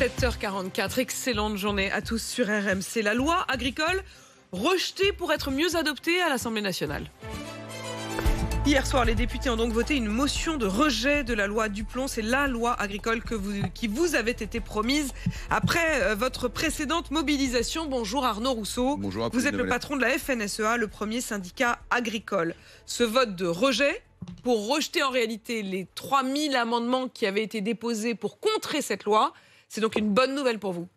7h44, excellente journée à tous sur RMC. La loi agricole rejetée pour être mieux adoptée à l'Assemblée nationale. Hier soir, les députés ont donc voté une motion de rejet de la loi Duplon. C'est la loi agricole qui vous avait été promise après votre précédente mobilisation. Bonjour Arnaud Rousseau. Bonjour. Vous êtes le patron de la FNSEA, le premier syndicat agricole. Ce vote de rejet pour rejeter en réalité les 3000 amendements qui avaient été déposés pour contrer cette loi, c'est donc une bonne nouvelle pour vous?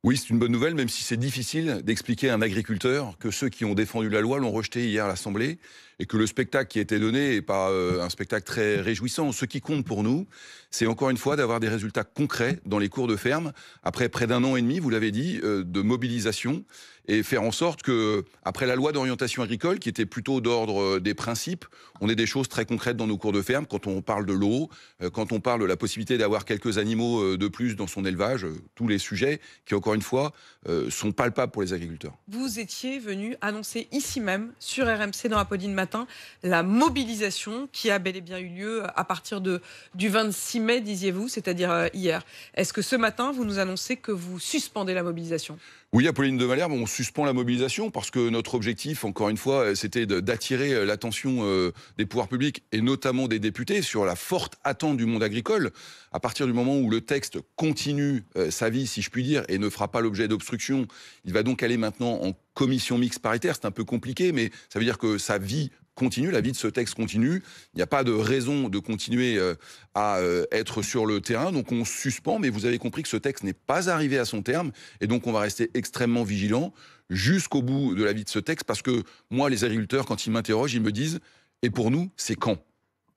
Oui, c'est une bonne nouvelle, même si c'est difficile d'expliquer à un agriculteur que ceux qui ont défendu la loi l'ont rejetée hier à l'Assemblée et que le spectacle qui a été donné n'est pas un spectacle très réjouissant. Ce qui compte pour nous, c'est encore une fois d'avoir des résultats concrets dans les cours de ferme, après près d'un an et demi, vous l'avez dit, de mobilisation, et faire en sorte que, après la loi d'orientation agricole, qui était plutôt d'ordre des principes, on ait des choses très concrètes dans nos cours de ferme, quand on parle de l'eau, quand on parle de la possibilité d'avoir quelques animaux de plus dans son élevage, tous les sujets qui, encore une fois, sont palpables pour les agriculteurs. Vous étiez venu annoncer ici même, sur RMC dans Apolline Matin, la mobilisation qui a bel et bien eu lieu à partir du 26 mai, disiez-vous, c'est-à-dire hier. Est-ce que ce matin, vous nous annoncez que vous suspendez la mobilisation ? Oui, Apolline de Malherbe, on suspend la mobilisation parce que notre objectif, encore une fois, c'était d'attirer l'attention des pouvoirs publics et notamment des députés sur la forte attente du monde agricole. À partir du moment où le texte continue sa vie, si je puis dire, et ne fera pas l'objet d'obstruction, il va donc aller maintenant en commission mixte paritaire. C'est un peu compliqué, mais ça veut dire que sa vie continue, la vie de ce texte continue. Il n'y a pas de raison de continuer à être sur le terrain. Donc on suspend, mais vous avez compris que ce texte n'est pas arrivé à son terme. Et donc on va rester extrêmement vigilant jusqu'au bout de la vie de ce texte. Parce que moi, les agriculteurs, quand ils m'interrogent, ils me disent « Et pour nous, c'est quand ?»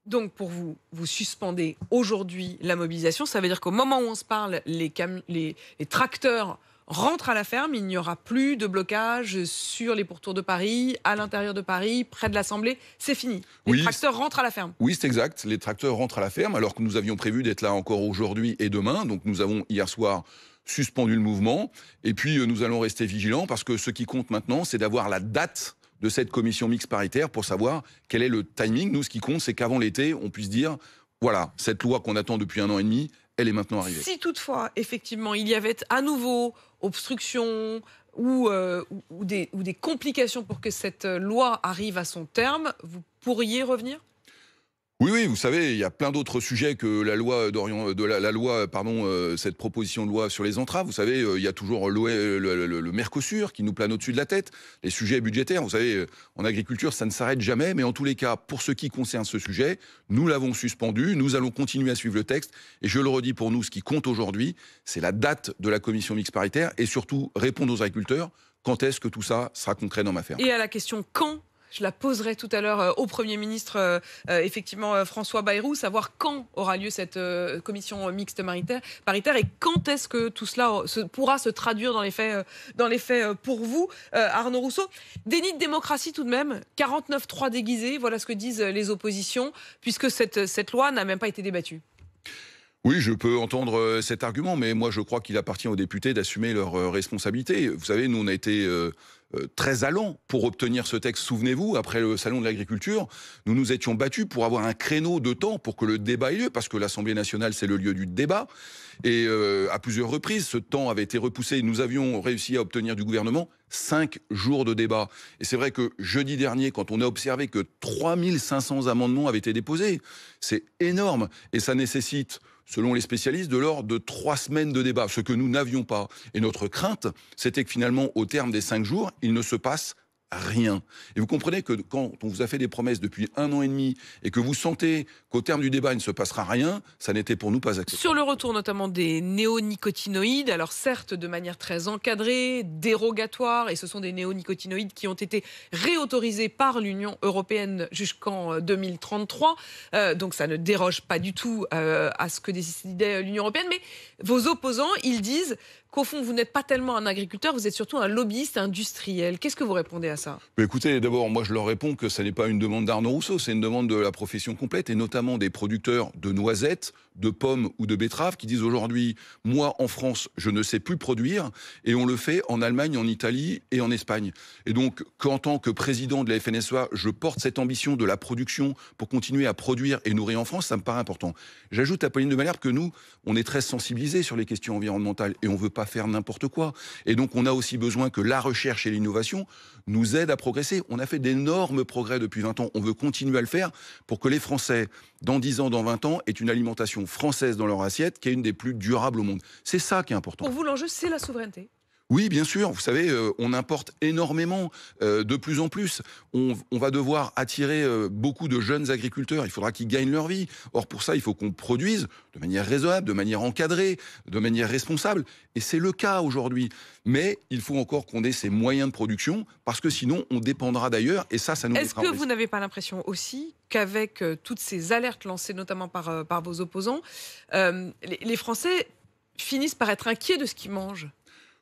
Donc pour vous, vous suspendez aujourd'hui la mobilisation. Ça veut dire qu'au moment où on se parle, les tracteurs rentrent à la ferme, il n'y aura plus de blocage sur les pourtours de Paris, à l'intérieur de Paris, près de l'Assemblée, c'est fini. Les tracteurs rentrent à la ferme. Oui, c'est exact, les tracteurs rentrent à la ferme, alors que nous avions prévu d'être là encore aujourd'hui et demain. Donc nous avons hier soir suspendu le mouvement, et puis nous allons rester vigilants, parce que ce qui compte maintenant, c'est d'avoir la date de cette commission mixte paritaire pour savoir quel est le timing. Nous, ce qui compte, c'est qu'avant l'été, on puisse dire, voilà, cette loi qu'on attend depuis un an et demi, elle est maintenant arrivée. Si toutefois, effectivement, il y avait à nouveau obstruction ou des complications pour que cette loi arrive à son terme, vous pourriez revenir ? Oui, vous savez, il y a plein d'autres sujets que la loi cette proposition de loi sur les entraves. Vous savez, il y a toujours le Mercosur qui nous plane au-dessus de la tête, les sujets budgétaires. Vous savez, en agriculture, ça ne s'arrête jamais, mais en tous les cas, pour ce qui concerne ce sujet, nous l'avons suspendu, nous allons continuer à suivre le texte, et je le redis, pour nous, ce qui compte aujourd'hui, c'est la date de la commission mixte paritaire, et surtout répondre aux agriculteurs, quand est-ce que tout ça sera concret dans ma ferme. Et à la question quand ? Je la poserai tout à l'heure au Premier ministre, effectivement, François Bayrou, savoir quand aura lieu cette commission mixte paritaire et quand est-ce que tout cela pourra se traduire dans les faits pour vous, Arnaud Rousseau. Déni de démocratie tout de même, 49-3 déguisé, voilà ce que disent les oppositions, puisque cette loi n'a même pas été débattue. Oui, je peux entendre cet argument, mais moi je crois qu'il appartient aux députés d'assumer leurs responsabilités. Vous savez, nous on a été très allants pour obtenir ce texte. Souvenez-vous, après le salon de l'agriculture, nous nous étions battus pour avoir un créneau de temps pour que le débat ait lieu, parce que l'Assemblée nationale c'est le lieu du débat. Et à plusieurs reprises, ce temps avait été repoussé. Nous avions réussi à obtenir du gouvernement 5 jours de débat. Et c'est vrai que jeudi dernier, quand on a observé que 3500 amendements avaient été déposés, c'est énorme. Et ça nécessite, selon les spécialistes, de l'ordre de 3 semaines de débat, ce que nous n'avions pas. Et notre crainte, c'était que finalement, au terme des 5 jours, il ne se passe rien. Et vous comprenez que quand on vous a fait des promesses depuis un an et demi et que vous sentez qu'au terme du débat, il ne se passera rien, ça n'était pour nous pas acceptable. Sur le retour notamment des néonicotinoïdes, alors certes de manière très encadrée, dérogatoire, et ce sont des néonicotinoïdes qui ont été réautorisés par l'Union européenne jusqu'en 2033, donc ça ne déroge pas du tout à ce que décidait l'Union européenne, mais vos opposants, ils disent qu'au fond, vous n'êtes pas tellement un agriculteur, vous êtes surtout un lobbyiste industriel. Qu'est-ce que vous répondez à ça ? ça? Mais écoutez, d'abord, moi je leur réponds que ça n'est pas une demande d'Arnaud Rousseau, c'est une demande de la profession complète, et notamment des producteurs de noisettes, de pommes ou de betteraves qui disent aujourd'hui, moi en France, je ne sais plus produire, et on le fait en Allemagne, en Italie et en Espagne. Et donc, qu'en tant que président de la FNSEA, je porte cette ambition de la production pour continuer à produire et nourrir en France, ça me paraît important. J'ajoute à Pauline de Malherbe que nous, on est très sensibilisés sur les questions environnementales et on ne veut pas faire n'importe quoi. Et donc, on a aussi besoin que la recherche et l'innovation nous aident à progresser. On a fait d'énormes progrès depuis 20 ans. On veut continuer à le faire pour que les Français, dans 10 ans, dans 20 ans, aient une alimentation française dans leur assiette qui est une des plus durables au monde. C'est ça qui est important. Pour vous, l'enjeu, c'est la souveraineté? Oui, bien sûr. Vous savez, on importe énormément, de plus en plus. On va devoir attirer beaucoup de jeunes agriculteurs. Il faudra qu'ils gagnent leur vie. Or, pour ça, il faut qu'on produise de manière raisonnable, de manière encadrée, de manière responsable. Et c'est le cas aujourd'hui. Mais il faut encore qu'on ait ces moyens de production, parce que sinon, on dépendra d'ailleurs. Et ça nous mettra en risque. Est-ce que vous n'avez pas l'impression aussi qu'avec toutes ces alertes lancées notamment par vos opposants, les Français finissent par être inquiets de ce qu'ils mangent?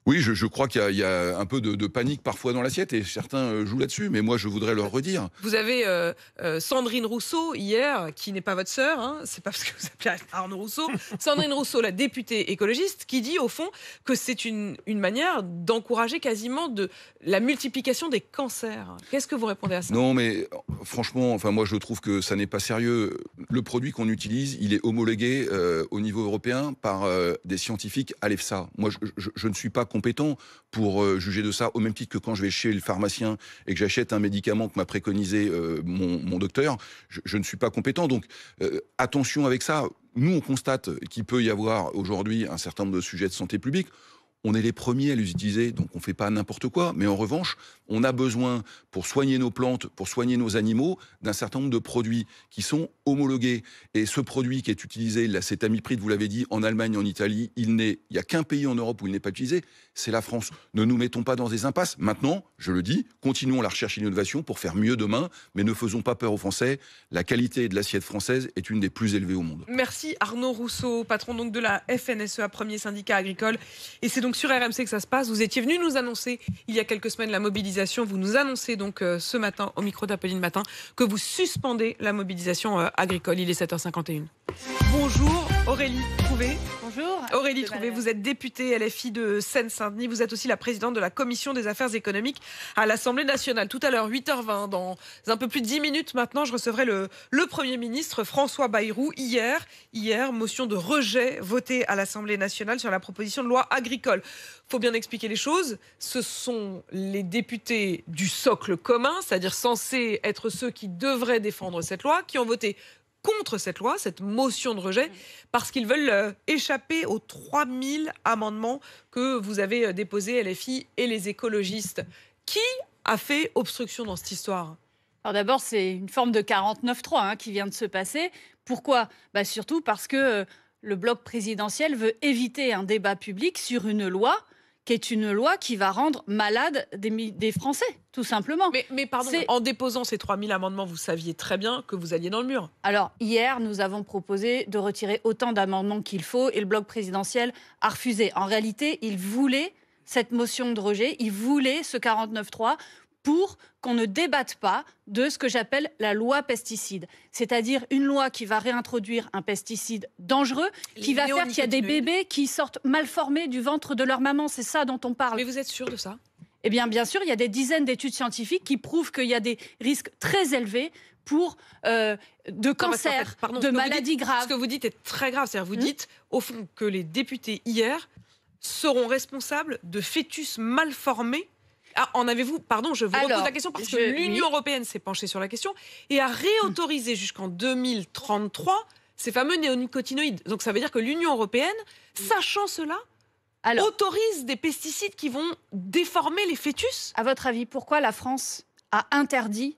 Oui, je crois qu'il y a un peu de panique parfois dans l'assiette, et certains jouent là-dessus, mais moi je voudrais leur redire. Vous avez Sandrine Rousseau hier, qui n'est pas votre sœur, hein, c'est pas parce que vous appelez Arnaud Rousseau, Sandrine Rousseau, la députée écologiste, qui dit au fond que c'est une manière d'encourager quasiment la multiplication des cancers. Qu'est-ce que vous répondez à ça? Non, mais franchement, enfin moi je trouve que ça n'est pas sérieux. Le produit qu'on utilise, il est homologué au niveau européen par des scientifiques à l'EFSA. Moi je ne suis pas compétent pour juger de ça, au même titre que quand je vais chez le pharmacien et que j'achète un médicament que m'a préconisé mon docteur, je ne suis pas compétent. Donc attention avec ça. Nous, on constate qu'il peut y avoir aujourd'hui un certain nombre de sujets de santé publique. On est les premiers à les utiliser, donc on ne fait pas n'importe quoi. Mais en revanche, on a besoin, pour soigner nos plantes, pour soigner nos animaux, d'un certain nombre de produits qui sont homologués. Et ce produit qui est utilisé, l'acétamipride, vous l'avez dit, en Allemagne, en Italie, il n'y a qu'un pays en Europe où il n'est pas utilisé, c'est la France. Ne nous mettons pas dans des impasses. Maintenant, je le dis, continuons la recherche et l'innovation pour faire mieux demain, mais ne faisons pas peur aux Français. La qualité de l'assiette française est une des plus élevées au monde. Merci Arnaud Rousseau, patron donc de la FNSEA, premier syndicat agricole. Et c'est donc sur RMC que ça se passe. Vous étiez venu nous annoncer il y a quelques semaines la mobilisation. Vous nous annoncez donc ce matin, au micro d'Apolline Matin, que vous suspendez la mobilisation agricole. Il est 7h51. Bonjour Aurélie Trouvé. Bonjour. Aurélie Trouvé, vous êtes députée LFI de Seine-Saint-Denis. Vous êtes aussi la présidente de la Commission des affaires économiques à l'Assemblée nationale. Tout à l'heure, 8h20, dans un peu plus de 10 minutes maintenant, je recevrai le Premier ministre François Bayrou. Hier, motion de rejet votée à l'Assemblée nationale sur la proposition de loi agricole. Il faut bien expliquer les choses. Ce sont les députés du socle commun, c'est-à-dire censés être ceux qui devraient défendre cette loi, qui ont voté contre cette loi, cette motion de rejet, parce qu'ils veulent échapper aux 3000 amendements que vous avez déposés, LFI et les écologistes. Qui a fait obstruction dans cette histoire? Alors d'abord, c'est une forme de 49-3 qui vient de se passer. Pourquoi? Surtout parce que le bloc présidentiel veut éviter un débat public sur une loi qui est une loi qui va rendre malade des Français, tout simplement. Mais pardon, en déposant ces 3000 amendements, vous saviez très bien que vous alliez dans le mur. Alors, hier, nous avons proposé de retirer autant d'amendements qu'il faut et le bloc présidentiel a refusé. En réalité, il voulait cette motion de rejet, il voulait ce 49-3 pour qu'on ne débatte pas de ce que j'appelle la loi pesticide. C'est-à-dire une loi qui va réintroduire un pesticide dangereux, qui va faire qu'il y a des bébés qui sortent mal formés du ventre de leur maman. C'est ça dont on parle. Mais vous êtes sûr de ça? Eh bien sûr, il y a des dizaines d'études scientifiques qui prouvent qu'il y a des risques très élevés de cancer, de maladies graves. Ce que vous dites est très grave. C'est-à-dire vous dites, au fond, que les députés hier seront responsables de fœtus mal formés. En avez-vous, pardon, je vous repose la question parce que l'Union européenne s'est penchée sur la question et a réautorisé jusqu'en 2033 ces fameux néonicotinoïdes. Donc ça veut dire que l'Union européenne, sachant cela, autorise des pesticides qui vont déformer les fœtus. À votre avis, pourquoi la France a interdit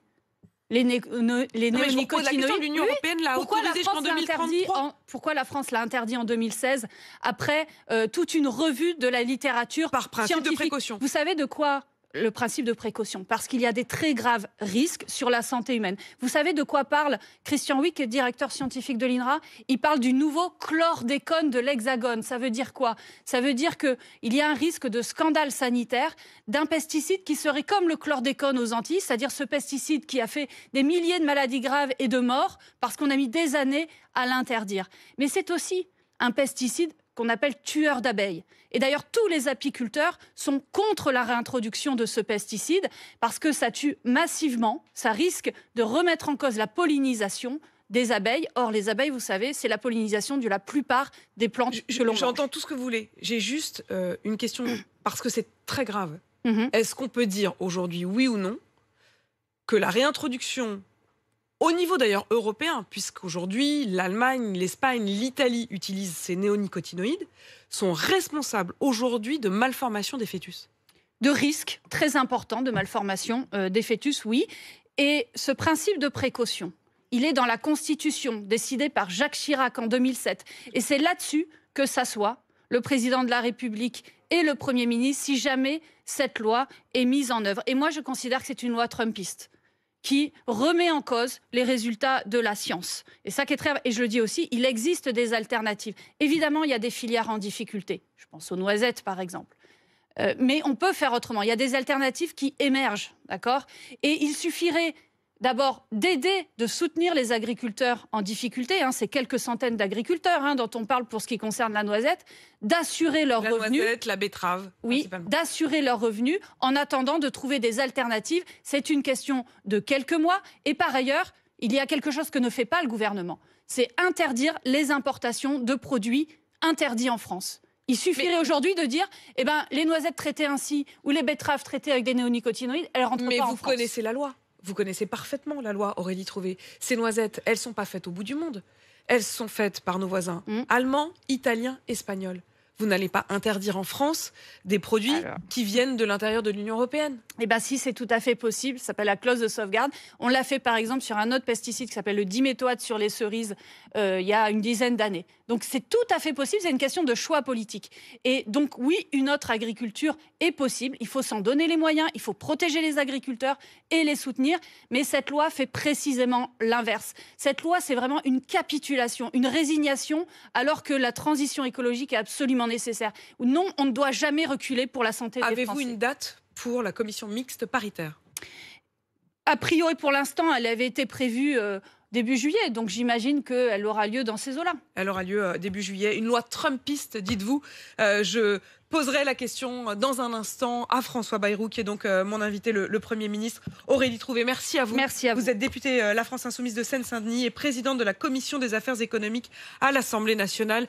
les néonicotinoïdes? L'Union européenne l'a autorisé jusqu'en 2033. Pourquoi la France l'a interdit en 2016 après toute une revue de la littérature par principe scientifique. De précaution? Vous savez de quoi le principe de précaution, parce qu'il y a des très graves risques sur la santé humaine. Vous savez de quoi parle Christian Huyck, qui est directeur scientifique de l'INRA? Il parle du nouveau chlordécone de l'Hexagone. Ça veut dire quoi? Ça veut dire qu'il y a un risque de scandale sanitaire d'un pesticide qui serait comme le chlordécone aux Antilles, c'est-à-dire ce pesticide qui a fait des milliers de maladies graves et de morts parce qu'on a mis des années à l'interdire. Mais c'est aussi un pesticide qu'on appelle tueur d'abeilles. Et d'ailleurs, tous les apiculteurs sont contre la réintroduction de ce pesticide parce que ça tue massivement, ça risque de remettre en cause la pollinisation des abeilles. Or, les abeilles, vous savez, c'est la pollinisation de la plupart des plantes que l'on mange. J'entends tout ce que vous voulez. J'ai juste une question, parce que c'est très grave. Mhm. Est-ce qu'on peut dire aujourd'hui, oui ou non, que la réintroduction, au niveau d'ailleurs européen, puisqu'aujourd'hui l'Allemagne, l'Espagne, l'Italie utilisent ces néonicotinoïdes, sont responsables aujourd'hui de malformation des fœtus? De risques très importants de malformation des fœtus, oui. Et ce principe de précaution, il est dans la Constitution décidée par Jacques Chirac en 2007. Et c'est là-dessus que s'assoient le président de la République et le Premier ministre si jamais cette loi est mise en œuvre. Et moi, je considère que c'est une loi trumpiste qui remet en cause les résultats de la science. Et ça qui est très... Et je le dis aussi, il existe des alternatives. Évidemment, il y a des filières en difficulté. Je pense aux noisettes, par exemple. Mais on peut faire autrement. Il y a des alternatives qui émergent, d'accord? Et il suffirait d'abord d'aider, de soutenir les agriculteurs en difficulté, ces quelques centaines d'agriculteurs dont on parle pour ce qui concerne la noisette, d'assurer leurs revenus. La noisette, la betterave. Oui, d'assurer leurs revenus en attendant de trouver des alternatives. C'est une question de quelques mois. Et par ailleurs, il y a quelque chose que ne fait pas le gouvernement. C'est interdire les importations de produits interdits en France. Il suffirait aujourd'hui de dire, les noisettes traitées ainsi ou les betteraves traitées avec des néonicotinoïdes, elles rentrent pas en France. Mais vous connaissez la loi. Vous connaissez parfaitement la loi, Aurélie Trouvé. Ces noisettes, elles ne sont pas faites au bout du monde. Elles sont faites par nos voisins allemands, italiens, espagnols. Vous n'allez pas interdire en France des produits qui viennent de l'intérieur de l'Union européenne. Si, c'est tout à fait possible. Ça s'appelle la clause de sauvegarde. On l'a fait, par exemple, sur un autre pesticide qui s'appelle le diméthoate sur les cerises il y a une dizaine d'années. Donc, c'est tout à fait possible. C'est une question de choix politique. Et donc, oui, une autre agriculture est possible. Il faut s'en donner les moyens. Il faut protéger les agriculteurs et les soutenir. Mais cette loi fait précisément l'inverse. Cette loi, c'est vraiment une capitulation, une résignation, alors que la transition écologique est absolument nécessaire. Non, on ne doit jamais reculer pour la santé des Français. Avez-vous une date pour la commission mixte paritaire? A priori, pour l'instant, elle avait été prévue début juillet, donc j'imagine qu'elle aura lieu dans ces eaux-là. Elle aura lieu début juillet. Une loi trumpiste, dites-vous. Je poserai la question dans un instant à François Bayrou, qui est donc mon invité, le Premier ministre. Aurélie Trouvé, merci à vous. Merci à vous. Vous êtes députée La France Insoumise de Seine-Saint-Denis et présidente de la Commission des affaires économiques à l'Assemblée nationale.